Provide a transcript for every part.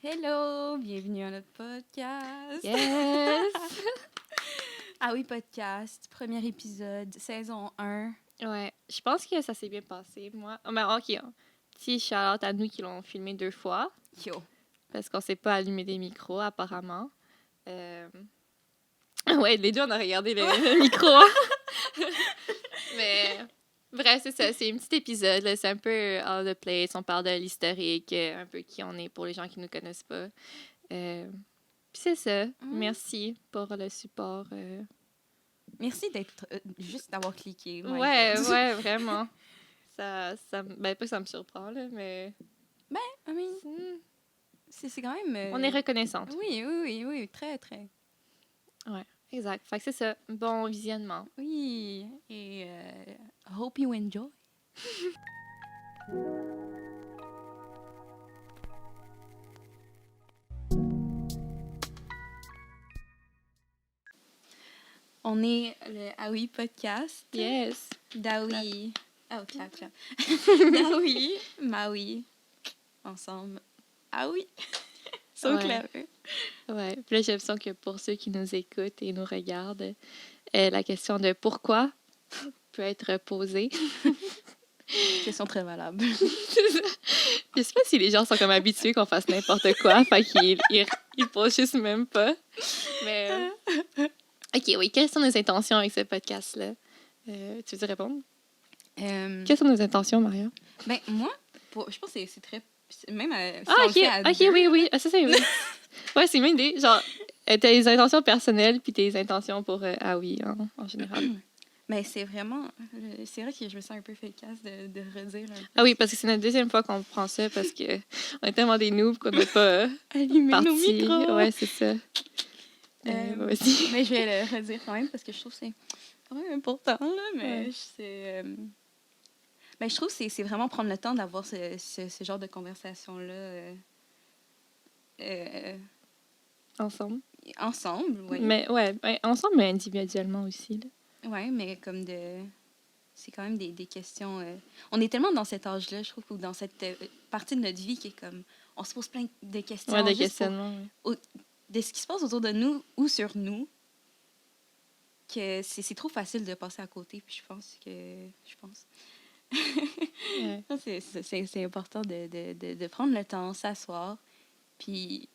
Hello, bienvenue à notre podcast. Yes! Ah oui, podcast, premier épisode, saison 1. Ouais, je pense que ça s'est bien passé, moi. Oh, ben, OK, petit shout-out à nous qui l'ont filmé 2 fois, Yo. parce qu'on s'est pas allumé des micros, apparemment. Ouais, les deux, on a regardé le micro. Mais bref, c'est ça, c'est un petit épisode, là, c'est un peu all the place. On parle de l'historique, un peu qui on est pour les gens qui nous connaissent pas. Puis c'est ça. Merci pour le support. Merci d'être juste d'avoir cliqué. My Ouais, God. ouais, vraiment. Ben, pas que ça me surprend, là, mais I mean, c'est quand même. on est reconnaissante. Oui, très, très. Ouais, exact. Fait que c'est ça. Bon visionnement. Oui, et hope you enjoy. On est le Aoi Podcast. Yes. Daoui. Oh, clap. Daoui, Maui. Ensemble. Ah oui. So Ouais. clever. Ouais. Puis là, j'ai l'impression que pour ceux qui nous écoutent et nous regardent, la question de pourquoi peut être posée. Question très valable. Je sais pas si les gens sont comme habitués qu'on fasse n'importe quoi, fait qu'ils ils posent juste même pas. Mais OK, oui, quelles sont nos intentions avec ce podcast-là? Tu veux répondre? Quelles sont nos intentions, Maria? Ben, moi, je pense que c'est très. Même si Ah, on OK, le fait à OK, deux, oui. Ah, ça, c'est oui. Ouais, c'est une bonne idée. Genre, t'as les intentions personnelles puis tes intentions pour ah oui, en général. ben, c'est vraiment. C'est vrai que je me sens un peu efficace de redire un peu. Ah oui, parce que c'est notre deuxième fois qu'on prend ça parce que on est tellement des noobs qu'on n'a pas Allumer nos parti. micros. Ouais, c'est ça. Vas-y. Mais je vais le redire quand même parce que je trouve que c'est quand même important, là. Mais Ouais. c'est. Ben, je trouve que c'est vraiment prendre le temps d'avoir ce genre de conversation-là. Ensemble. Ensemble, oui. Mais ouais, ensemble, mais individuellement aussi. Là. Oui, mais comme de. C'est quand même des questions. On est tellement dans cet âge-là, je trouve, ou dans cette partie de notre vie qui est comme. On se pose plein de questions. Ouais, des juste questionnements. de ce qui se passe autour de nous ou sur nous, que c'est trop facile de passer à côté. Puis je pense que. Ouais. C'est important de prendre le temps, s'asseoir, puis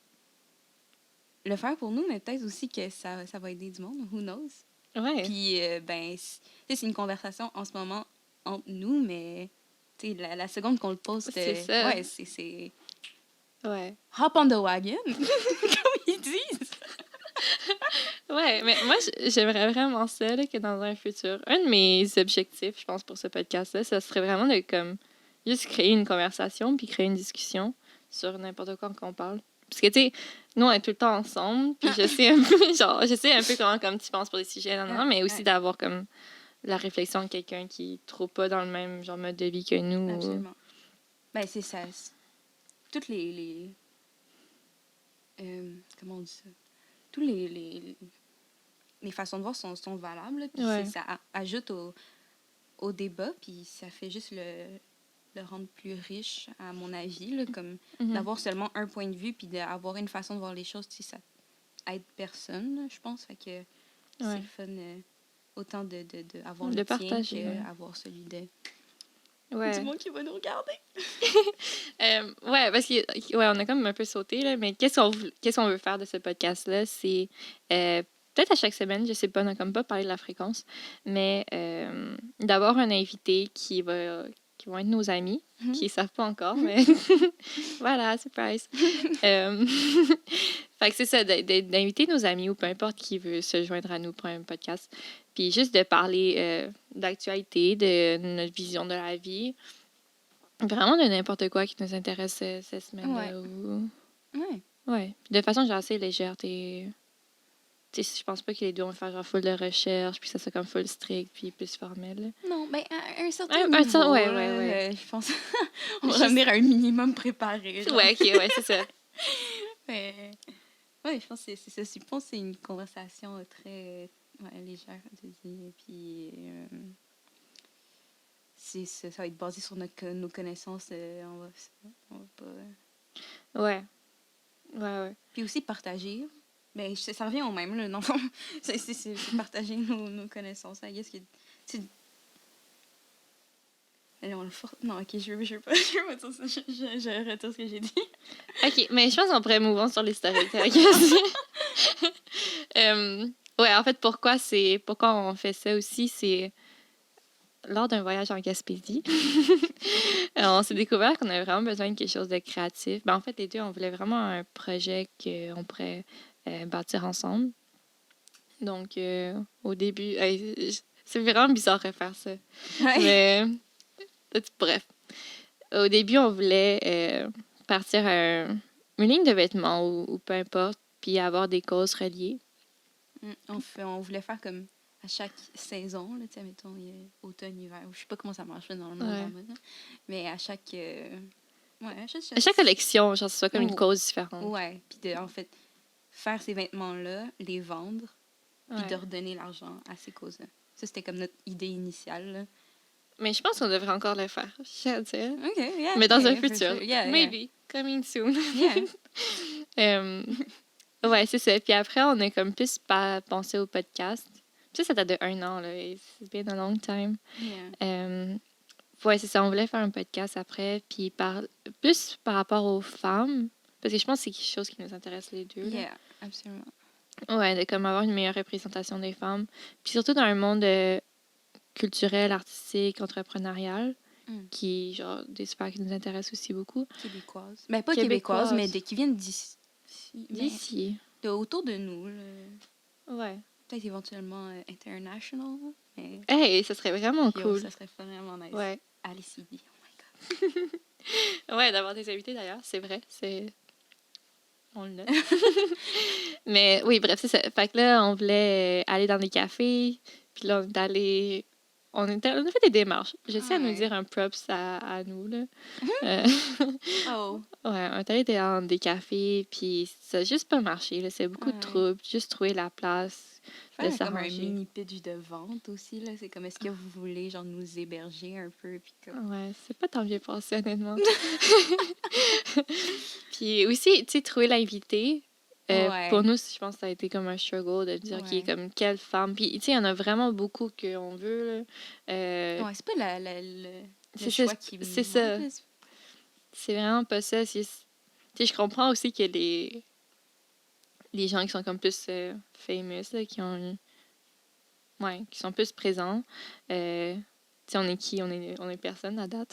le faire pour nous, mais peut-être aussi que ça va aider du monde. Who knows? Ouais. Puis, ben, c'est une conversation en ce moment entre nous, mais la seconde qu'on le poste, C'est ça. ouais, c'est Ouais. hop on the wagon, comme ils disent. Ouais, mais moi, j'aimerais vraiment ça, là, que dans un futur, un de mes objectifs, je pense, pour ce podcast-là, ça serait vraiment de, comme, juste créer une conversation puis créer une discussion sur n'importe quoi qu'on parle. Parce que, tu sais, nous, on est tout le temps ensemble, puis je sais un peu, genre, je sais un peu comment, comme tu penses pour des sujets, mais aussi d'avoir, comme, la réflexion de quelqu'un qui est trop pas dans le même, genre, mode de vie que nous. Absolument. Ben, c'est ça. Toutes les comment on dit ça? Tous les façons de voir sont valables, puis ça ajoute au débat, puis ça fait juste le rendre plus riche, à mon avis, là, comme d'avoir seulement un point de vue, puis d'avoir une façon de voir les choses, ça aide personne, là, je pense. Fait que c'est le fun autant avoir de le partager, tien qu'avoir celui du monde qui va nous regarder. Ouais, parce que ouais, on a comme un peu sauté, là, mais qu'est-ce qu'on veut faire de ce podcast-là? C'est peut-être à chaque semaine, je sais pas, on n'a comme pas parlé de la fréquence, mais d'avoir un invité qui vont être nos amis, qui ne savent pas encore, mais voilà, surprise. Fait que c'est ça, d'inviter nos amis ou peu importe qui veut se joindre à nous pour un podcast, puis juste de parler d'actualité, de notre vision de la vie. Vraiment de n'importe quoi qui nous intéresse cette semaine-là. Ouais. De façon genre assez légère. Je pense pas que les deux vont faire genre full de recherche, puis ça soit comme full strict, puis plus formel. Non, ben à un certain niveau. Ouais. Je pense on va revenir à un minimum préparé. Genre. Ouais, ok, ouais, c'est ça. Mais ouais, je pense que c'est ça. Je pense que c'est une conversation très légère, puis ça va être basé sur nos connaissances. On va pas. Ouais. Ouais. Puis aussi partager. Ben, ça revient au même, là, dans le fond. C'est partager nos connaissances. I guess que... Non, ok, je veux pas dire ça. Je retire ce que j'ai dit. OK, mais je pense qu'on pourrait move on sur les stéréotypes. Ouais, en fait, pourquoi on fait ça aussi, c'est lors d'un voyage en Gaspésie, on s'est découvert qu'on avait vraiment besoin de quelque chose de créatif. Ben, en fait, les deux, on voulait vraiment un projet qu'on pourrait bâtir ensemble. Donc, au début, c'est vraiment bizarre de faire ça. Ouais. Mais, bref. Au début, on voulait partir une ligne de vêtements ou peu importe, puis avoir des causes reliées. On voulait faire comme à chaque saison, là, tu sais, mettons, automne, hiver. Je sais pas comment ça marche là, dans le monde, Ouais. mais à chaque... À chaque collection, genre, ce soit comme une cause différente. Ouais, puis en fait, faire ces vêtements-là, les vendre, puis de redonner l'argent à ces causes-là. Ça, c'était comme notre idée initiale, là. Mais je pense qu'on devrait encore le faire, je tiens à dire. OK, yeah. Mais dans un for futur. sure. Yeah, Maybe. Coming soon. Yeah. Ouais, c'est ça. Puis après, on a comme plus pensé au podcast. Puis ça date de 1 an, là. It's been a long time. Yeah. Ouais, c'est ça. On voulait faire un podcast après. Puis plus par rapport aux femmes. Parce que je pense que c'est quelque chose qui nous intéresse les deux. Là. Yeah, absolument. Ouais, de comme avoir une meilleure représentation des femmes. Puis surtout dans un monde culturel, artistique, entrepreneurial. Qui, genre, des sphères qui nous intéressent aussi beaucoup. Québécoises. Ben, pas québécoises, mais qui viennent d'ici. D'ici. Autour de nous, là. Ouais. Peut-être éventuellement international, mais... Hey, ça serait vraiment cool. Ça serait vraiment nice. Ouais. Alice Eby, oh my God. Ouais, d'avoir des invités, d'ailleurs, c'est vrai. On le note. Mais oui, bref, c'est ça. Fait que là, on voulait aller dans des cafés, puis là, on a fait des démarches. J'essaie à nous dire un props à nous, là. Oh. Ouais, on est allé dans des cafés, puis ça n'a juste pas marché, là. C'est beaucoup de troubles, juste trouver la place de s'arranger. Comme un mini pitch de vente aussi, là. C'est comme, est-ce que vous voulez, genre, nous héberger un peu, puis comme... Ouais, c'est pas tant bien passé, honnêtement. Puis aussi, tu sais, trouver l'invité. Pour nous, je pense que ça a été comme un struggle de dire qui est comme quelle femme. Puis, tu sais, il y en a vraiment beaucoup qu'on veut. Là. Ouais, c'est pas le choix qui c'est ça. C'est vraiment pas ça. Tu sais, je comprends aussi que les gens qui sont comme plus famous, là, qui sont plus présents. Tu sais, on est qui? On est personne à date.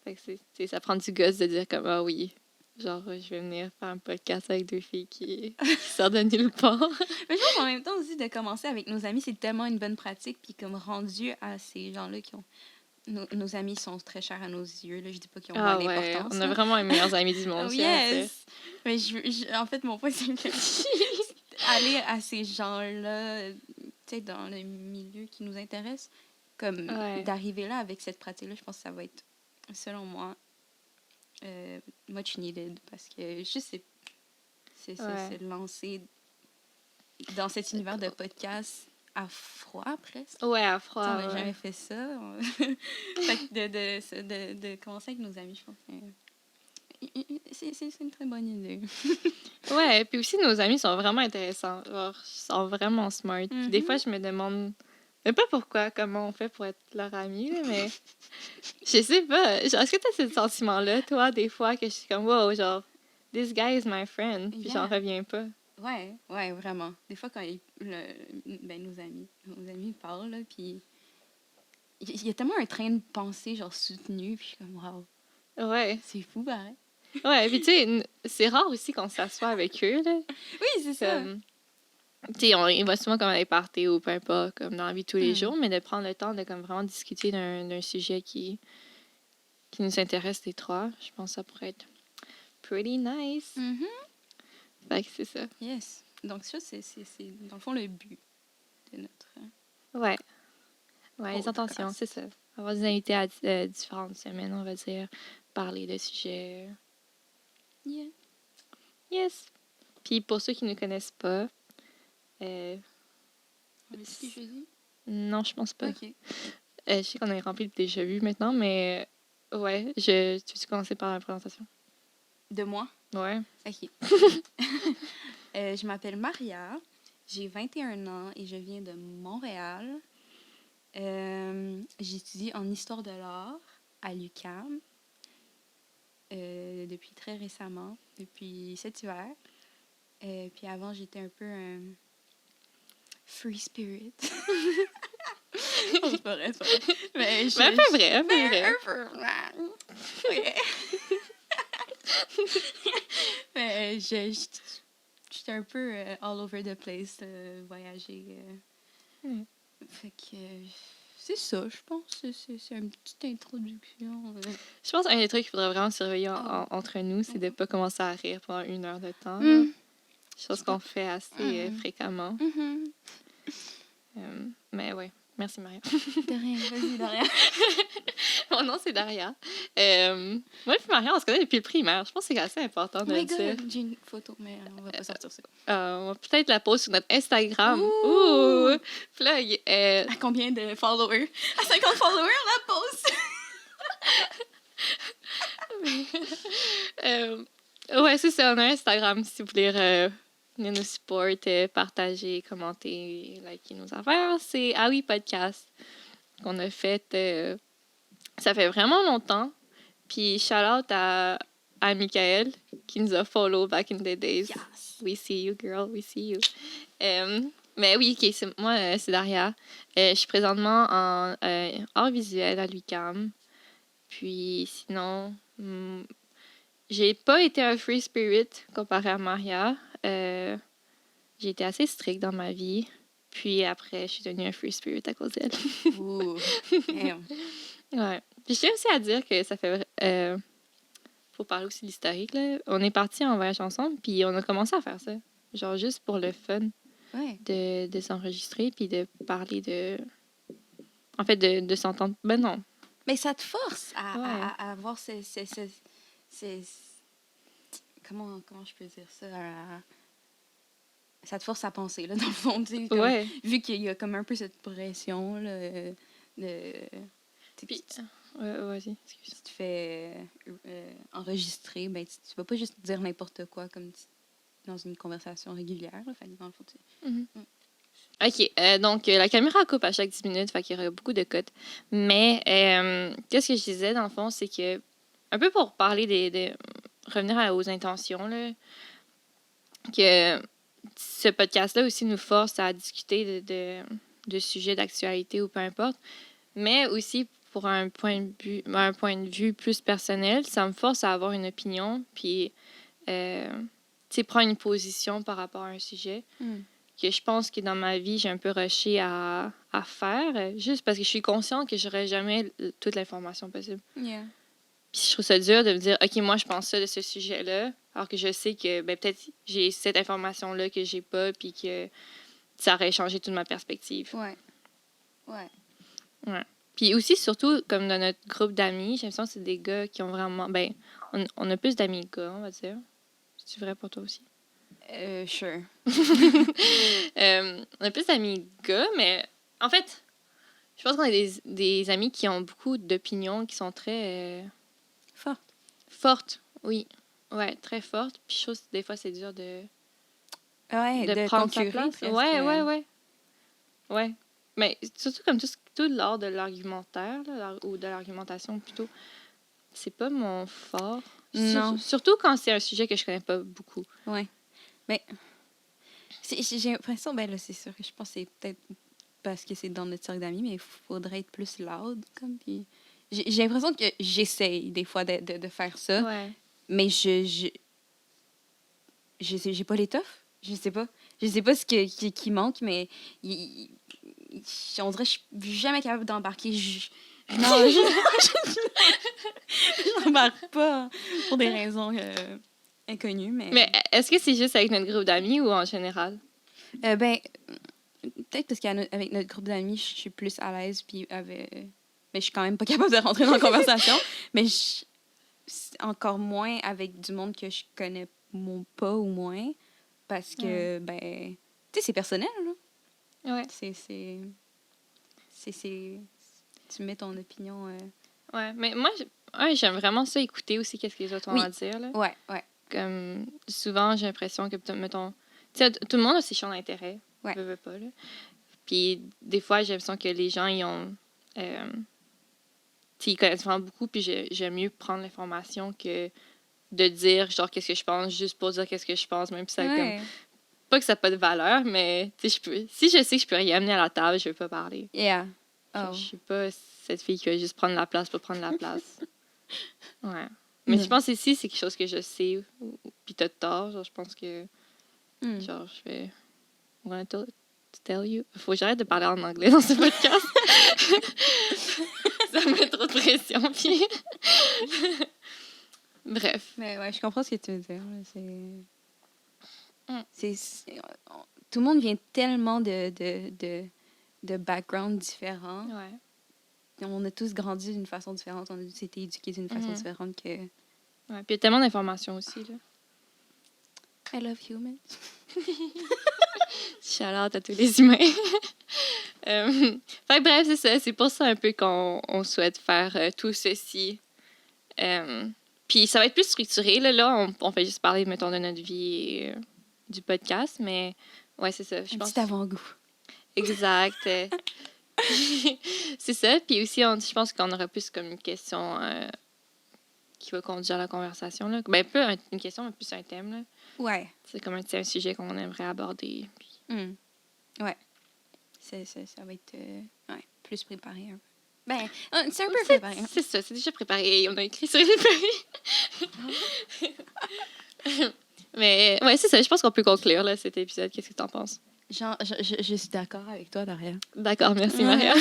Fait que ça prend du gosse de dire comme, ah oui, genre, je vais venir faire un podcast avec 2 filles qui sortent de nulle part. Mais je pense en même temps aussi de commencer avec nos amis, c'est tellement une bonne pratique. Puis comme rendu à ces gens-là qui ont... Nos amis sont très chers à nos yeux. Là. Je dis pas qu'ils ont moins d'importance. On a vraiment les meilleurs amis du monde. Yes! Mais en fait, mon point, c'est que aller à ces gens-là, tu sais, dans le milieu qui nous intéresse, comme d'arriver là avec cette pratique-là, je pense que ça va être, selon moi, much needed. Parce que juste, c'est lancer dans cet univers de podcast à froid, presque. Ouais, à froid. On n'a jamais fait ça. Fait que de commencer avec nos amis, je pense que c'est une très bonne idée. Ouais, puis aussi, nos amis sont vraiment intéressants. Genre, ils sont vraiment smart. Puis des fois, je me demande, mais pas pourquoi, comment on fait pour être leur ami, là, mais je sais pas. Genre, est-ce que tu as ce sentiment-là, toi, des fois, que je suis comme, wow, genre, this guy is my friend, puis j'en reviens pas. Ouais, vraiment. Des fois, quand nos amis parlent, là, puis il y a tellement un train de pensée, genre, soutenu, puis je suis comme, wow. Ouais. C'est fou, pareil. Ouais, puis tu sais, c'est rare aussi qu'on s'assoie avec eux, là. Oui, c'est ça. Tu sais, il va souvent comme à des parties ou peu importe, comme dans la vie de tous les jours, mais de prendre le temps de comme vraiment discuter d'un sujet qui nous intéresse les trois, je pense que ça pourrait être pretty nice. Fait que c'est ça. Yes. Donc ça, c'est dans le fond le but de notre... Ouais, les intentions, c'est ça. Avoir des invités à différentes semaines, on va dire, parler de sujets... Yeah. Yes. Puis pour ceux qui ne connaissent pas... On est-ce jeudi? Non, je pense pas. OK. Je sais qu'on a rempli le déjà vu maintenant, mais ouais, tu veux commencer par la présentation? De moi? Ouais. OK. Je m'appelle Maria, j'ai 21 ans et je viens de Montréal. J'étudie en histoire de l'art à l'UQAM depuis très récemment, depuis cet hiver. Puis avant, j'étais un peu un free spirit. C'est pas vrai, c'est pas vrai. Mais un peu vrai, un peu vrai. Un peu vrai. Ouais. Mais j'étais un peu all over the place, voyager. Fait que c'est ça, je pense. C'est une petite introduction. Je pense qu'un des trucs qu'il faudrait vraiment surveiller entre nous, c'est de ne pas commencer à rire pendant 1 heure de temps. Chose qu'on fait assez fréquemment. Mais ouais. Merci, Maria. De rien, vas-y, Daria. Mon nom, c'est Daria. Moi et Maria, on se connaît depuis le primaire. Je pense que c'est assez important de le dire. J'ai une photo, mais on va pas sortir ça. On va peut-être la poster sur notre Instagram. Ouh! Plug! À combien de followers? À 50 followers, on la poste! Ouais, c'est ça. On a un Instagram si vous voulez venir nous support, partager, commenter, liker nos affaires. C'est Ah oui Podcast qu'on a fait. Ça fait vraiment longtemps. Puis shout-out à Michael qui nous a follow back in the days. Yes. We see you, girl. We see you. Mais oui, OK, moi, c'est Daria. Je suis présentement en art visuel à l'UQAM. Puis sinon, j'ai pas été un free spirit comparé à Maria. J'ai été assez stricte dans ma vie. Puis après, je suis devenue un free spirit à cause d'elle. Ouh, damn. Ouais. Puis je tiens aussi à dire que ça fait... faut parler aussi de l'historique, là. On est partis en voyage ensemble, puis on a commencé à faire ça. Genre juste pour le fun. Ouais. De s'enregistrer, puis de parler de... En fait, de s'entendre... Ben non. Mais ça te force à avoir comment je peux dire ça? Ça te force à penser, là, dans le fond. Comme, vu qu'il y a comme un peu cette pression, là, Puis, vas-y, excuse. Si tu te fais enregistrer, ben, tu vas pas juste dire n'importe quoi comme dans une conversation régulière. Là, fait, dans le fond, OK. Donc, la caméra coupe à chaque 10 minutes, fait qu'il y aura beaucoup de cotes. Mais, qu'est-ce que je disais, dans le fond, c'est que, un peu pour parler revenir aux intentions, là, que ce podcast-là aussi nous force à discuter de sujets d'actualité ou peu importe, mais aussi pour un point de vue plus personnel, ça me force à avoir une opinion, puis prendre une position par rapport à un sujet que je pense que dans ma vie, j'ai un peu rushé à faire, juste parce que je suis consciente que j'aurais jamais toute l'information possible. Yeah. Puis je trouve ça dur de me dire, OK, moi, je pense ça de ce sujet-là, alors que je sais que ben, peut-être j'ai cette information-là que j'ai pas, puis que ça aurait changé toute ma perspective. Ouais. Puis aussi, surtout, comme dans notre groupe d'amis, j'ai l'impression que c'est des gars qui ont vraiment... Ben, on a plus d'amis gars, on va dire. C'est vrai pour toi aussi? Sure. On a plus d'amis gars, mais en fait, je pense qu'on a des amis qui ont beaucoup d'opinions, qui sont très... Fortes, oui. Ouais, très fortes. Puis je trouve que des fois, c'est dur de prendre sa place. Ouais. Mais surtout comme tout l'art de l'argumentaire, là, ou de l'argumentation plutôt, c'est pas mon fort. Non. Surtout quand c'est un sujet que je connais pas beaucoup. Ouais. Mais j'ai l'impression, ben là, c'est sûr que je pense que c'est peut-être parce que c'est dans notre cercle d'amis, mais il faudrait être plus loud. Comme, puis j'ai l'impression que j'essaye des fois de faire ça. Ouais. Mais j'ai pas l'étoffe. Je sais pas ce qui manque, mais on dirait que je suis jamais capable d'embarquer. Non, je n'embarque pas pour des raisons inconnues. Mais est-ce que c'est juste avec notre groupe d'amis ou en général? Ben, peut-être parce qu'avec notre groupe d'amis, je suis plus à l'aise, puis mais je suis quand même pas capable de rentrer dans la conversation. Mais encore moins avec du monde que je connais pas ou moins, parce que, ben, tu sais, c'est personnel, là. Ouais. Tu mets ton opinion. Ouais, mais moi, j'aime vraiment ça, écouter aussi qu'est-ce que les autres ont à dire. Là. Ouais. Comme, souvent, j'ai l'impression que, mettons... Tu sais, tout le monde a ses champs d'intérêt. Ouais. Veut pas, là. Puis, des fois, j'ai l'impression que les gens, ils ont... ils connaissent vraiment beaucoup, puis j'aime mieux prendre l'information que de dire, genre, qu'est-ce que je pense, juste pour dire qu'est-ce que je pense, même si ça comme... Pas que ça n'a pas de valeur, mais, tu sais, si je sais que je peux rien amener à la table, je vais pas parler. Yeah. Je suis pas cette fille qui va juste prendre la place pour prendre la place. Ouais. Mais je pense que ici, c'est quelque chose que je sais, puis t'as tort, genre, je pense que... Genre, je vais... I'm gonna tell you. Faut que j'arrête de parler en anglais dans ce podcast. Ça me met trop de pression, puis... Bref. Mais ouais, je comprends ce que tu veux dire. Tout le monde vient tellement de backgrounds différents. Ouais. On a tous grandi d'une façon différente. On a tous été éduqués d'une façon différente que... Ouais, puis il y a tellement d'informations aussi, là. I love humans. Shout-out à tous les humains. Fait que bref, c'est ça. C'est pour ça un peu qu'on souhaite faire tout ceci. Puis ça va être plus structuré. Là on fait juste parler, mettons, de notre vie et du podcast. Mais ouais, c'est ça. Je pense petit avant-goût. Exact. C'est ça. Puis aussi, je pense qu'on aura plus comme une question qui va conduire la conversation. Là. Ben, pas une question, mais plus un thème. Là. Ouais. C'est comme un sujet qu'on aimerait aborder. Puis... Ouais. Ça va être plus préparé un peu. Ben, c'est un peu préparé. C'est ça, c'est déjà préparé. On a écrit sur les feuilles. Mais ouais, c'est ça. Je pense qu'on peut conclure là, cet épisode. Qu'est-ce que tu en penses? Genre, je suis d'accord avec toi, Daria. D'accord, merci, Maria.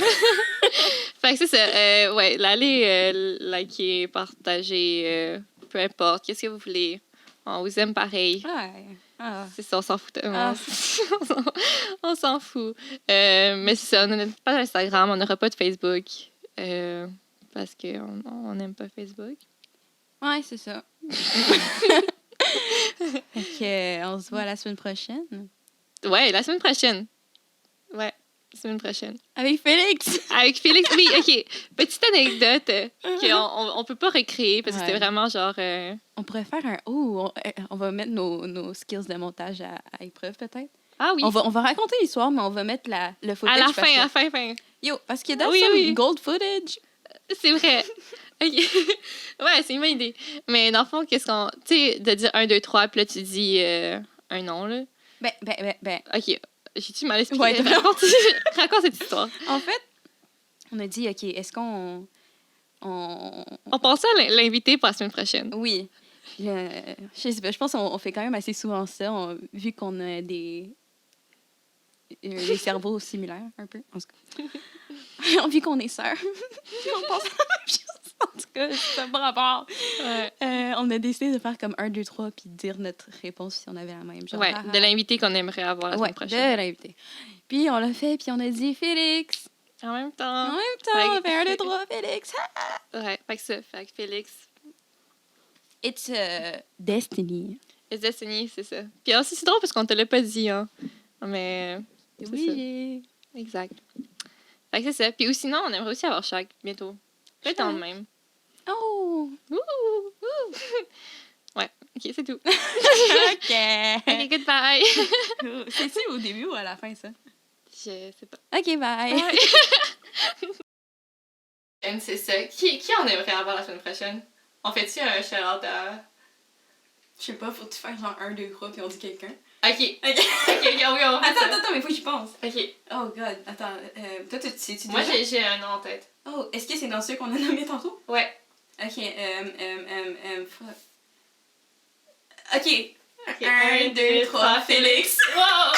Fait que c'est ça. Ouais, allez liker, partager, peu importe. Qu'est-ce que vous voulez? On vous aime pareil. Ouais. C'est ça, on s'en fout. On s'en fout. Mais c'est ça, on n'a pas d'Instagram, on n'aura pas de Facebook. Parce qu'on n'aime pas Facebook. Ouais, c'est ça. On se voit la semaine prochaine. Ouais, la semaine prochaine. Ouais, la semaine prochaine. Avec Félix. Avec Félix, oui, OK. Petite anecdote qu'on peut pas recréer parce que c'était vraiment genre... On pourrait faire on va mettre nos skills de montage à épreuve, peut-être. Ah oui. On va raconter l'histoire, mais on va mettre le footage. À la fin. Yo, parce qu'il y a some gold footage. C'est vrai. OK. Ouais, c'est une bonne idée. Mais dans le fond, qu'est-ce qu'on... Tu sais, de dire 1, 2, 3, puis là, tu dis un nom, là. Ben. OK. J'ai-tu mal expliqué? Ouais, raconte cette histoire. En fait, on a dit, OK, est-ce qu'on... On pensait à l'inviter pour la semaine prochaine. Oui. Je sais pas, je pense qu'on fait quand même assez souvent ça, vu qu'on a des cerveaux similaires, un peu, en tout cas. Vu qu'on est sœurs. On pense à la même chose. En tout cas, c'est pas rapport. Ouais. On a décidé de faire comme 1, 2, 3 puis dire notre réponse si on avait la même. Genre, de l'invité qu'on aimerait avoir la semaine prochaine. De l'invité. Puis on l'a fait, puis on a dit Félix. En même temps. On fait 1, 2, 3, Félix. Ouais, fait que ça. Fait que Félix. It's destiny. It's destiny, c'est ça. Puis aussi, c'est drôle parce qu'on te l'a pas dit, hein. Mais. Oui. Exact. Fait que c'est ça. Puis ou sinon, on aimerait aussi avoir Shaq bientôt. Peut-être dans le même. Oh! Ouais, OK, c'est tout. OK. OK, goodbye. C'est-tu au début ou à la fin, ça? Je sais pas. OK, bye. Ouais. C'est ça. Qui on aimerait avoir la semaine prochaine? On fait-tu un shout-out à... Je sais pas, faut-tu faire genre 1, 2, 3 puis on dit quelqu'un? OK, oui, on fait ça. Attends, mais faut que j'y pense. OK. Oh, God. Attends, toi, tu sais-tu Moi, déjà? j'ai un nom en tête. Oh, est-ce que c'est dans ceux qu'on a nommés tantôt? Ouais. OK, OK. 1, 2, 3, Félix. Wow!